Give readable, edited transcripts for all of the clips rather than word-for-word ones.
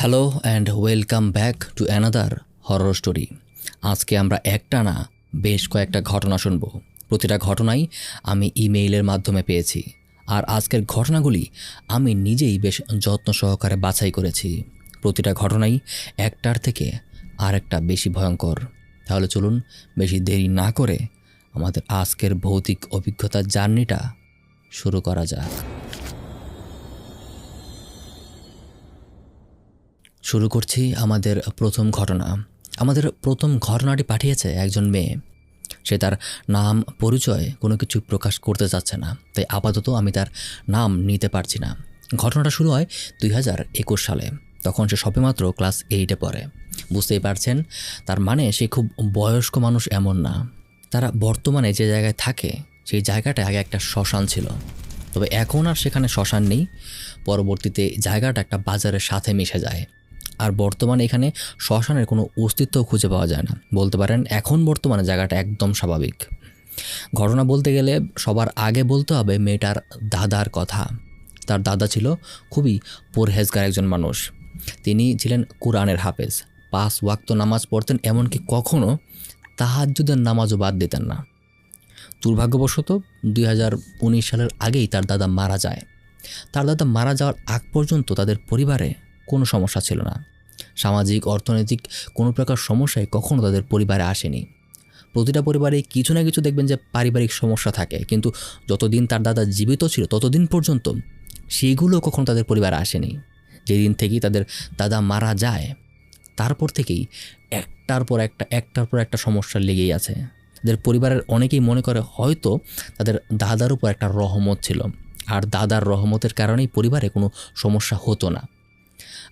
Hello and welcome back to another horror story. আজকে আমরা একটানা বেশ কয়েকটা ঘটনা শুনব। প্রতিটা ঘটনাই আমি ইমেইলের মাধ্যমে পেয়েছি, আর আজকের ঘটনাগুলি আমি নিজেই বেশ যত্ন সহকারে বাছাই করেছি। প্রতিটা ঘটনাই একটার থেকে আরেকটা বেশি ভয়ঙ্কর। তাহলে চলুন বেশি দেরি না করে আমাদের আজকের ভৌতিক অভিজ্ঞতার জার্নিটা শুরু করা যাক। শুরু করছি আমাদের প্রথম ঘটনা। আমাদের প্রথম ঘটনাটি পাঠিয়েছে একজন মেয়ে। সে তার নাম পরিচয় কোনো কিছু প্রকাশ করতে চাচ্ছে না, তাই আপাতত আমি তার নাম নিতে পারছি না। ঘটনাটা শুরু হয় 2021 সালে। তখন সে সবেমাত্র ক্লাস 8-এ পড়ে। বুঝতেই পারছেন, তার মানে সে খুব বয়স্ক মানুষ এমন না। তারা বর্তমানে যে জায়গায় থাকে সেই জায়গাটা আগে একটা শ্মশান ছিল, তবে এখন আর সেখানে শ্মশান নেই। পরবর্তীতে জায়গাটা একটা বাজারের সাথে মিশে যায়, আর বর্তমানে এখানে শ্মশানের কোনো অস্তিত্ব খুঁজে পাওয়া যায় না। বলতে পারেন এখন বর্তমানে জায়গাটা একদম স্বাভাবিক। ঘটনা বলতে গেলে সবার আগে বলতে হবে মেয়েটার দাদার কথা। তার দাদা ছিল খুবই পরহেজগার একজন মানুষ। তিনি ছিলেন কোরআনের হাফেজ, 5 ওয়াক্ত নামাজ পড়তেন, এমনকি কখনও তাহাজ্জুদের নামাজও বাদ দিতেন না। দুর্ভাগ্যবশত 2019 সালের আগেই তার দাদা মারা যায়। তার দাদা মারা যাওয়ার আগ পর্যন্ত তাদের পরিবারে কোনো সমস্যা ছিল না। সামাজিক অর্থনৈতিক কোনো প্রকার সমস্যায় কখনো তাদের পরিবারে আসেনি। প্রতিটা পরিবারে কিছু না কিছু দেখবেন যে পারিবারিক সমস্যা থাকে, কিন্তু যতদিন তার দাদা জীবিত ছিল ততদিন পর্যন্ত সেইগুলো কখনো তাদের পরিবারে আসেনি। যেদিন থেকেই তাদের দাদা মারা যায় তারপর থেকেই একটার পর একটা সমস্যা লেগেই আছে। তাদের পরিবারের অনেকেই মনে করে হয়তো তাদের দাদার উপর একটা রহমত ছিল, আর দাদার রহমতের কারণেই পরিবারে কোনো সমস্যা হতো না।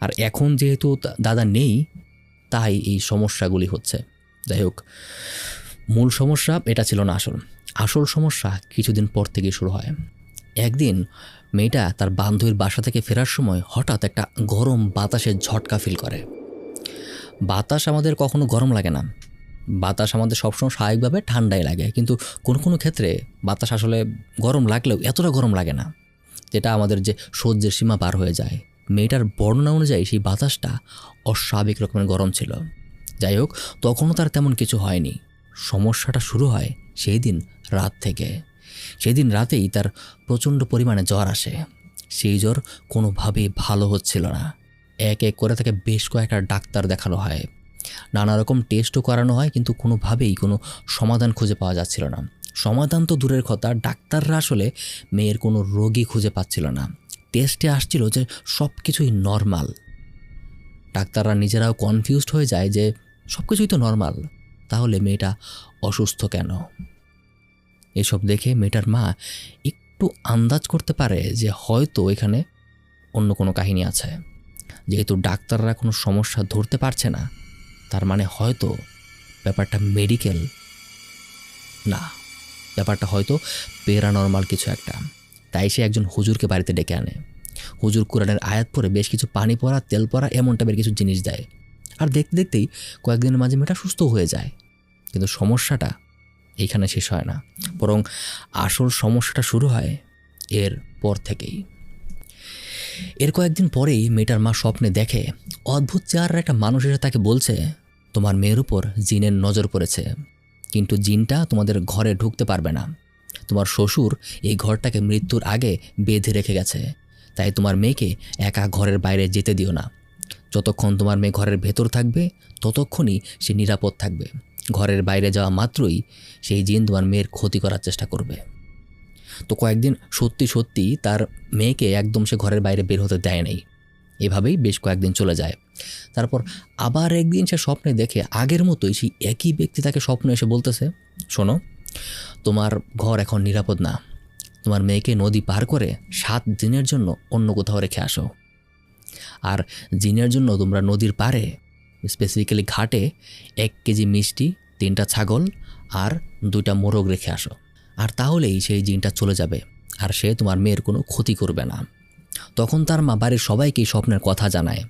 আর এখন যেহেতু দাদা নেই, তাই এই সমস্যাগুলি হচ্ছে। যাই হোক, মূল সমস্যা এটা ছিল না। আসল সমস্যা কিছুদিন পর থেকে শুরু হয়। একদিন মেয়েটা তার বান্ধবীর বাসা থেকে ফেরার সময় হঠাৎ একটা গরম বাতাসের ঝটকা ফিল করে। বাতাস আমাদের কখনো গরম লাগে না, বাতাস আমাদের সবসময় স্বাভাবিকভাবে ঠান্ডাই লাগে, কিন্তু কোনো কোনো ক্ষেত্রে বাতাস আসলে গরম লাগলেও এতটা গরম লাগে না, যেটা আমাদের যে সহ্যের সীমা পার হয়ে যায়। মেয়েটার বর্ণনা অনুযায়ী সেই বাতাসটা অস্বাভাবিক রকমের গরম ছিল। যাই হোক, তখনও তার তেমন কিছু হয়নি। সমস্যাটা শুরু হয় সেই দিন রাত থেকে। সেই দিন রাতেই তার প্রচণ্ড পরিমাণে জ্বর আসে। সেই জ্বর কোনোভাবেই ভালো হচ্ছিল না। এক এক করে তাকে বেশ কয়েকটা ডাক্তার দেখানো হয়, নানা রকম টেস্টও করানো হয়, কিন্তু কোনোভাবেই কোনো সমাধান খুঁজে পাওয়া যাচ্ছিল না। সমাধান তো দূরের কথা, ডাক্তাররা আসলে মেয়ের কোনো রোগই খুঁজে পাচ্ছিল না। টেস্টে আসছিল যে সব কিছুই নর্মাল। ডাক্তাররা নিজেরাও কনফিউজড হয়ে যায় যে সব কিছুই তো নর্মাল, তাহলে মেয়েটা অসুস্থ কেন? এসব দেখে মেয়েটার মা একটু আন্দাজ করতে পারে যে হয়তো এখানে অন্য কোনো কাহিনী আছে। যেহেতু ডাক্তাররা কোনো সমস্যা ধরতে পারছে না, তার মানে হয়তো ব্যাপারটা মেডিকেল না, ব্যাপারটা হয়তো প্যারানরমাল কিছু একটা। তাই সে একজন হুজুরকে বাড়িতে ডেকে আনে। হুজুর কোরআনের আয়াত পরে বেশ কিছু পানি পড়া, তেল পড়া, এমন টাইপের কিছু জিনিস দেয়। আর দেখতে দেখতেই কয়েকদিনের মাঝে মেয়েটা সুস্থ হয়ে যায়। কিন্তু সমস্যাটা এইখানে শেষ হয় না, বরং আসল সমস্যাটা শুরু হয় এর পর থেকেই। এর কয়েকদিন পরেই মেয়েটার মা স্বপ্নে দেখে অদ্ভুত চেহারার একটা মানুষ এসে তাকে বলছে, তোমার মেয়ের উপর জিনের নজর পড়েছে, কিন্তু জিনটা তোমাদের ঘরে ঢুকতে পারবে না। তোমার শ্বশুর এই ঘরটাকে মৃত্যুর আগে বেঁধে রেখে গেছে, তাই তোমার মেয়েকে একা ঘরের বাইরে যেতে দিও না। যতক্ষণ তোমার মেয়ে ঘরের ভেতর থাকবে ততক্ষণই সে নিরাপদ থাকবে। ঘরের বাইরে যাওয়া মাত্রই সেই জিন তোমার মেয়ের ক্ষতি করার চেষ্টা করবে। তো কয়েকদিন সত্যি তার মেয়েকে একদম সে ঘরের বাইরে বের হতে দেয় নাই। এভাবেই বেশ কয়েকদিন চলে যায়। তারপর আবার একদিন সে স্বপ্নে দেখে আগের মতোই সেই একই ব্যক্তি তাকে স্বপ্নে এসে বলতেছে, শোনো, তোমার ঘর এখন নিরাপদ না। তোমার মেয়েকে নদী পার করে 7 দিনের জন্য অন্য কোথাও রেখে আসো। আর জিনের জন্য তোমরা নদীর পাড়ে, স্পেসিফিক্যালি ঘাটে, 1 কেজি মিষ্টি, 3টা ছাগল আর 2টা মোরগ রেখে আসো। আর তাহলেই সেই জিনটা চলে যাবে, আর সে তোমার মেয়ের কোনো ক্ষতি করবে না। তখন তার মা বাড়ির সবাইকেই স্বপ্নের কথা জানায়।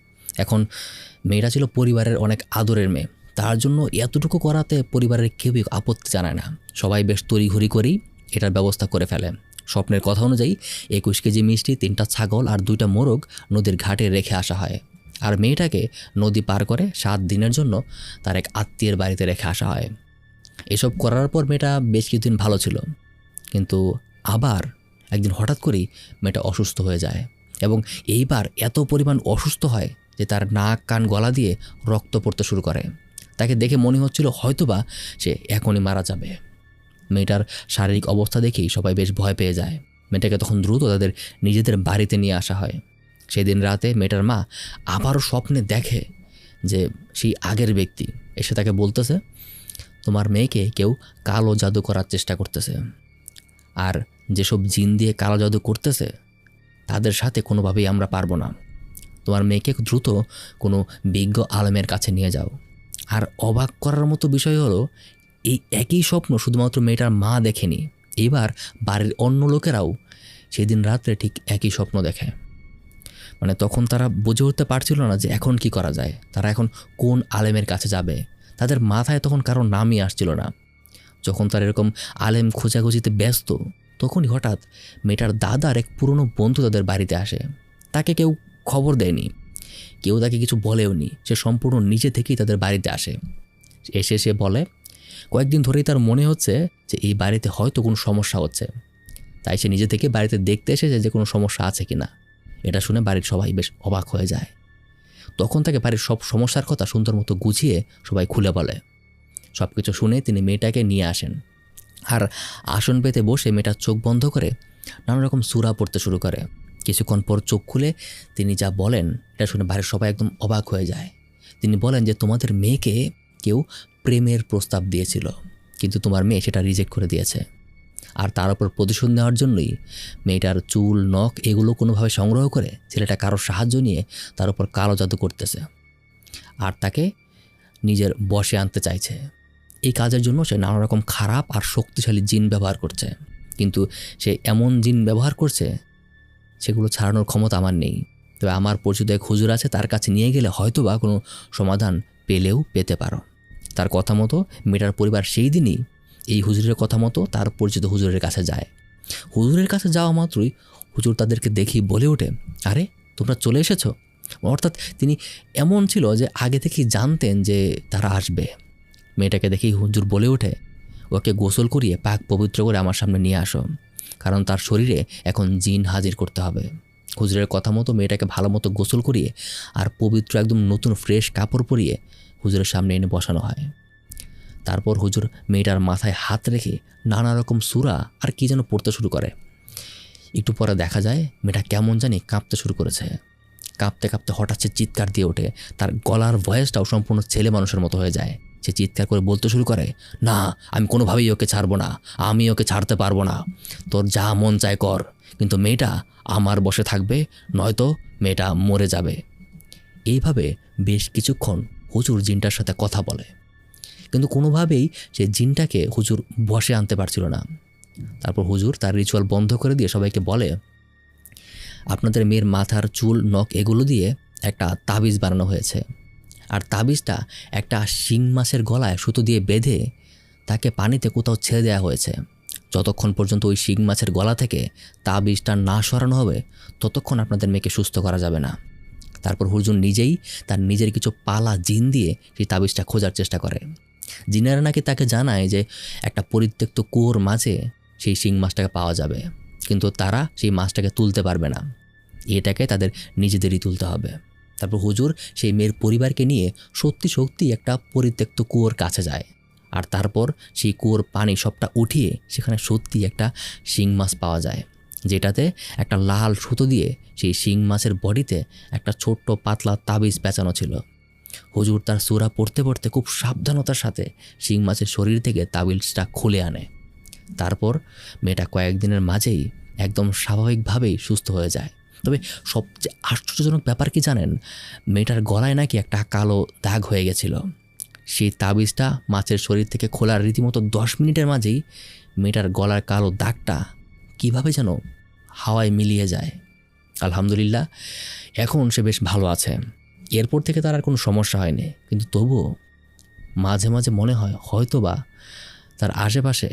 এখন মেয়েটা ছিল পরিবারের অনেক আদরের মেয়ে, তার জন্য এতটুকু করাতে পরিবারের কেউই আপত্তি জানায় না। সবাই বেশ তড়িঘড়ি করেই এটার ব্যবস্থা করে ফেলে। স্বপ্নের কথা অনুযায়ী 21 কেজি মিষ্টি, 3টা ছাগল আর 2টা মোরগ নদীর ঘাটে রেখে আসা হয়। আর মেয়েটাকে নদী পার করে 7 দিনের জন্য তার এক আত্মীয়ের বাড়িতে রেখে আসা হয়। এসব করার পর মেয়েটা বেশ কিছুদিন ভালো ছিল, কিন্তু আবার একদিন হঠাৎ করেই মেয়েটা অসুস্থ হয়ে যায় এবং এইবার এত পরিমাণ অসুস্থ হয় যে তার নাক কান গলা দিয়ে রক্ত পড়তে শুরু করে। তাকে দেখে মনে হচ্ছিল হয়তোবা সে এখনই মারা যাবে। মেয়েটার শারীরিক অবস্থা দেখেই সবাই বেশ ভয় পেয়ে যায়। মেয়েটাকে তখন দ্রুত তাদের নিজেদের বাড়িতে নিয়ে আসা হয়। সেদিন রাতে মেয়েটার মা আবারও স্বপ্নে দেখে যে সেই আগের ব্যক্তি এসে তাকে বলতেছে, তোমার মেয়েকে কেউ কালো জাদু করার চেষ্টা করতেছে, আর যেসব জিন দিয়ে কালো জাদু করতেছে তাদের সাথে কোনোভাবেই আমরা পারবো না। তোমার মেয়েকে দ্রুত কোনো বিজ্ঞ আলেমের কাছে নিয়ে যাও। আর অবাক করার মতো বিষয় হলো, এই একই স্বপ্ন শুধুমাত্র মেয়েটার মা দেখেনি, এবার বাড়ির অন্য লোকেরাও সেদিন রাত্রে ঠিক একই স্বপ্ন দেখে। মানে তখন তারা বুঝে উঠতে পারছিল না যে এখন কি করা যায়, তারা এখন কোন আলেমের কাছে যাবে। তাদের মাথায় তখন কারো নামই আসছিল না। যখন তারা এরকম আলেম খোঁজাখুঁজিতে ব্যস্ত, তখনই হঠাৎ মেয়েটার দাদার এক পুরনো বন্ধু তাদের বাড়িতে আসে। তাকে কেউ খবর দেয়নি, কেউ তাকে কিছু বলেওনি, সে সম্পূর্ণ নিজে থেকেই তাদের বাড়িতে আসে। এসে সে বলে, কয়েকদিন ধরেই তার মনে হচ্ছে যে এই বাড়িতে হয়তো কোনো সমস্যা হচ্ছে, তাই সে নিজে থেকে বাড়িতে দেখতে এসেছে যে কোনো সমস্যা আছে কিনা। এটা শুনে বাড়ির সবাই বেশ অবাক হয়ে যায়। তখন তাকে বাড়ির সব সমস্যার কথা সুন্দর মতো গুছিয়ে সবাই খুলে বলে। সব কিছু শুনে তিনি মেয়েটাকে নিয়ে আসেন, আর আসন পেতে বসে মেয়েটা চোখ বন্ধ করে নানা রকম সূরা পড়তে শুরু করে। কিছুক্ষণ পর চোখ খুলে তিনি যা বলেন এটা শুনে বাড়ির সবাই একদম অবাক হয়ে যায়। তিনি বলেন যে তোমাদের মেয়েকে কেউ প্রেমের প্রস্তাব দিয়েছিল, কিন্তু তোমার মেয়ে সেটা রিজেক্ট করে দিয়েছে, আর তার উপর প্রতিশোধ নেওয়ার জন্যই মেয়েটার চুল নখ এগুলো কোনোভাবে সংগ্রহ করে ছেলেটা কারোর সাহায্য নিয়ে তার উপর কালো জাদু করতেছে আর তাকে নিজের বশে আনতে চাইছে। এই কাজের জন্য সে নানা রকম খারাপ আর শক্তিশালী জিন ব্যবহার করছে, কিন্তু সে এমন জিন ব্যবহার করছে সেগুলো ছাড়ানোর ক্ষমতা আমার নেই। তবে আমার পরিচিত এক হুজুর আছে, তার কাছে নিয়ে গেলে হয়তো বা কোনো সমাধান পেতে পারো। তার কথা মতো মেয়েটার পরিবার সেই দিনই এই হুজুরের কথা মতো তার পরিচিত হুজুরের কাছে যায়। হুজুরের কাছে যাওয়া মাত্রই হুজুর তাদেরকে দেখি বলে ওঠে, আরে তোমরা চলে এসেছো। অর্থাৎ তিনি এমন ছিল যে আগে থেকেই জানতেন যে তারা আসবে। মেয়েটাকে দেখেই হুজুর বলে ওঠে, ওকে গোসল করিয়ে পাক পবিত্র করে আমার সামনে নিয়ে আসো, কারণ তার শরীরে এখন জিন হাজির করতে হবে। হুজুরের কথা মতো মেয়েটাকে ভালো মতো গোসল করিয়ে আর পবিত্র একদম নতুন ফ্রেশ কাপড় পরিয়ে হুজুরের সামনে এনে বসানো হয়। তারপর হুজুর মেয়েটার মাথায় হাত রেখে নানা রকম সূরা আর কি যেন পড়তে শুরু করে। একটু পরে দেখা যায় মেয়েটা কেমন জানি কাঁপতে শুরু করেছে। কাঁপতে কাঁপতে হঠাৎ সে চিৎকার দিয়ে ওঠে। তার গলার ভয়েসটাও সম্পূর্ণ ছেলে মানুষের মতো হয়ে যায়। সে চিৎকার করে বলতে শুরু করে, না আমি কোনোভাবেই ওকে ছাড়বো না, আমি ওকে ছাড়তে পারবো না, তোর যা মন চায় কর, কিন্তু মেয়েটা আমার বশে থাকবে, নয়তো মেয়েটা মরে যাবে। এইভাবে বেশ কিছুক্ষণ হুজুর জিনটার সাথে কথা বলে, কিন্তু কোনোভাবেই সে জিনটাকে হুজুর বশে আনতে পারছিল না। তারপর হুজুর তার রিচুয়াল বন্ধ করে দিয়ে সবাইকে বলে, আপনাদের মেয়ের মাথার চুল নখ এগুলো দিয়ে একটা তাবিজ বানানো হয়েছে, আর তাবিজটা একটা শিং মাছের গলায় সুতো দিয়ে বেঁধে তাকে পানিতে কোথাও ছেড়ে দেওয়া হয়েছে। যতক্ষণ পর্যন্ত ওই শিং মাছের গলা থেকে তাবিজটা না সরানো হবে ততক্ষণ আপনাদের মেয়েকে সুস্থ করা যাবে না। তারপর হুজুর নিজেই তার নিজের কিছু পালা জিন দিয়ে সেই তাবিজটা খোঁজার চেষ্টা করে। জিনেরা নাকি তাকে জানায় যে একটা পরিত্যক্ত কুয়োর মাঝে সেই শিং মাছটাকে পাওয়া যাবে, কিন্তু তারা সেই মাছটাকে তুলতে পারবে না, এটাকে তাদের নিজেদেরই তুলতে হবে। তারপর হুজুর সেই মেয়ের পরিবারকে নিয়ে সত্যি একটা পরিত্যক্ত কুয়োর কাছে যায়, আর তারপর সেই কুয়োর পানি সবটা উঠিয়ে সেখানে সত্যি একটা শিং মাছ পাওয়া যায়, যেটাতে একটা লাল সুতো দিয়ে সেই শিং মাছের বডিতে একটা ছোট্ট পাতলা তাবিজ পেঁচানো ছিল। হুজুর তার সূরা পড়তে পড়তে খুব সাবধানতার সাথে শিং মাছের শরীর থেকে তাবিজটা খুলে আনে। তারপর মেয়েটা কয়েকদিনের মাঝেই একদম স্বাভাবিকভাবেই সুস্থ হয়ে যায়। তবে সবচেয়ে আশ্চর্যজনক ব্যাপার কি জানেন, মেয়েটার গলায় নাকি একটা কালো দাগ হয়ে গেছিল। সেই তাবিজটা মাছের শরীর থেকে খোলার রীতিমতো 10 মিনিটের মাঝেই মেয়েটার গলার কালো দাগটা কিভাবে যেন হাওয়ায় মিলিয়ে যায়। আলহামদুলিল্লাহ, এখন সে বেশ ভালো আছে। এরপর থেকে তার আর কোনো সমস্যা হয়নি, কিন্তু তবুও মাঝে মাঝে মনে হয় হয়তোবা তার আশেপাশে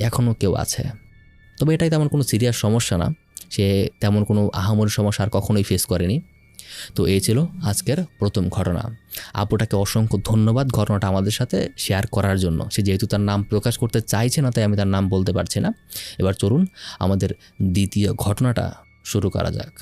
এখনও কেউ আছে। তবে এটাই তেমন কোনো সিরিয়াস সমস্যা না, সে তেমন কোনো আহামরি সমস্যা আর কখনোই ফেস করেনি। তো এই ছিল আজকের প্রথম ঘটনা। আপুটাকে অসংখ্য ধন্যবাদ ঘটনাটা আমাদের সাথে শেয়ার করার জন্য। সে যেহেতু তার নাম প্রকাশ করতে চাইছে না, তাই আমি তার নাম বলতে পারছি না। এবার চলুন আমাদের দ্বিতীয় ঘটনাটা শুরু করা যাক।